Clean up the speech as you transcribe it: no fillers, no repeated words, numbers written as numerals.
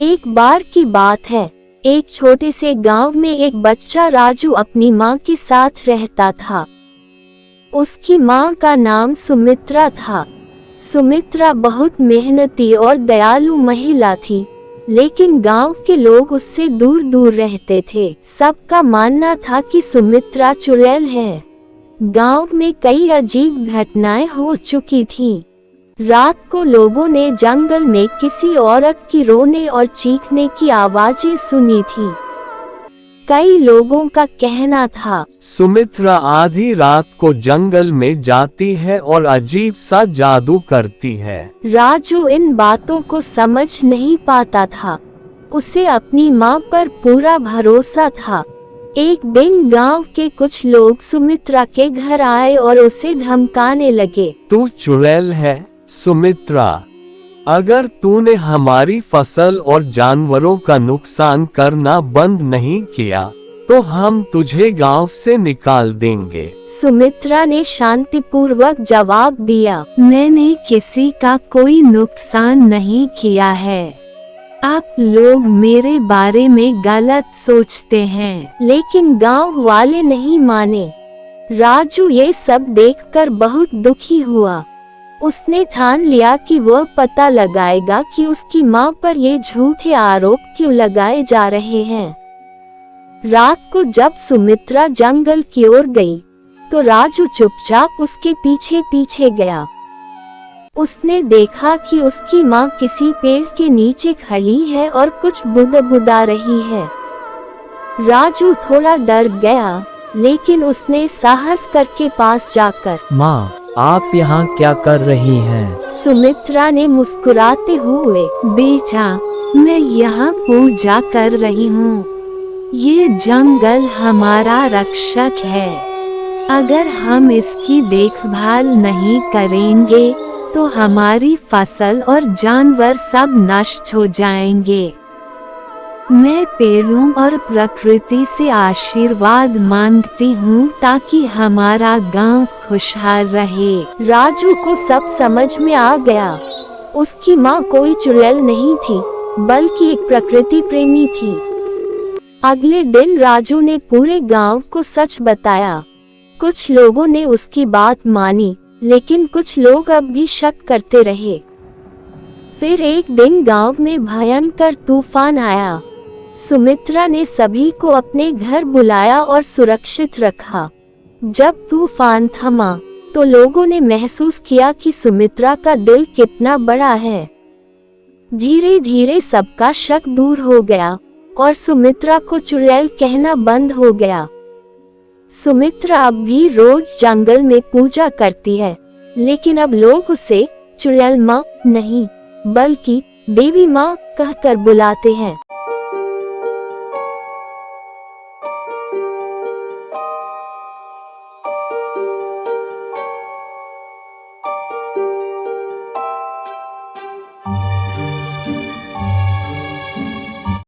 एक बार की बात है, एक छोटे से गांव में एक बच्चा राजू अपनी माँ के साथ रहता था। उसकी माँ का नाम सुमित्रा था। सुमित्रा बहुत मेहनती और दयालु महिला थी, लेकिन गांव के लोग उससे दूर दूर रहते थे। सबका मानना था कि सुमित्रा चुड़ैल है। गांव में कई अजीब घटनाएं हो चुकी थीं। रात को लोगों ने जंगल में किसी औरत की रोने और चीखने की आवाजें सुनी थी। कई लोगों का कहना था, सुमित्रा आधी रात को जंगल में जाती है और अजीब सा जादू करती है। राजू इन बातों को समझ नहीं पाता था। उसे अपनी माँ पर पूरा भरोसा था। एक दिन गांव के कुछ लोग सुमित्रा के घर आए और उसे धमकाने लगे। तू चुड़ैल है सुमित्रा, अगर तूने हमारी फसल और जानवरों का नुकसान करना बंद नहीं किया तो हम तुझे गांव से निकाल देंगे। सुमित्रा ने शांतिपूर्वक जवाब दिया, मैंने किसी का कोई नुकसान नहीं किया है। आप लोग मेरे बारे में गलत सोचते हैं। लेकिन गांव वाले नहीं माने। राजू ये सब देखकर बहुत दुखी हुआ। उसने ठान लिया कि वह पता लगाएगा कि उसकी माँ पर ये झूठे आरोप क्यों लगाए जा रहे हैं। रात को जब सुमित्रा जंगल की ओर गई, तो राजू चुपचाप उसके पीछे पीछे गया। उसने देखा कि उसकी माँ किसी पेड़ के नीचे खड़ी है और कुछ बुदबुदा रही है। राजू थोड़ा डर गया, लेकिन उसने साहस करके पास जाकर, माँ, आप यहाँ क्या कर रही हैं? सुमित्रा ने मुस्कुराते हुए, बेटा, मैं यहाँ पूजा कर रही हूँ। ये जंगल हमारा रक्षक है। अगर हम इसकी देखभाल नहीं करेंगे तो हमारी फसल और जानवर सब नष्ट हो जाएंगे। मैं पेड़ों और प्रकृति से आशीर्वाद मांगती हूँ ताकि हमारा गांव खुशहाल रहे। राजू को सब समझ में आ गया। उसकी माँ कोई चुड़ैल नहीं थी, बल्कि एक प्रकृति प्रेमी थी। अगले दिन राजू ने पूरे गांव को सच बताया। कुछ लोगों ने उसकी बात मानी, लेकिन कुछ लोग अब भी शक करते रहे। फिर एक दिन गांव में भयंकर तूफान आया। सुमित्रा ने सभी को अपने घर बुलाया और सुरक्षित रखा। जब तूफान थमा, तो लोगों ने महसूस किया कि सुमित्रा का दिल कितना बड़ा है। धीरे धीरे सबका शक दूर हो गया और सुमित्रा को चुड़ैल कहना बंद हो गया। सुमित्रा अब भी रोज जंगल में पूजा करती है, लेकिन अब लोग उसे चुड़ैल माँ नहीं, बल्कि देवी माँ कहकर बुलाते हैं।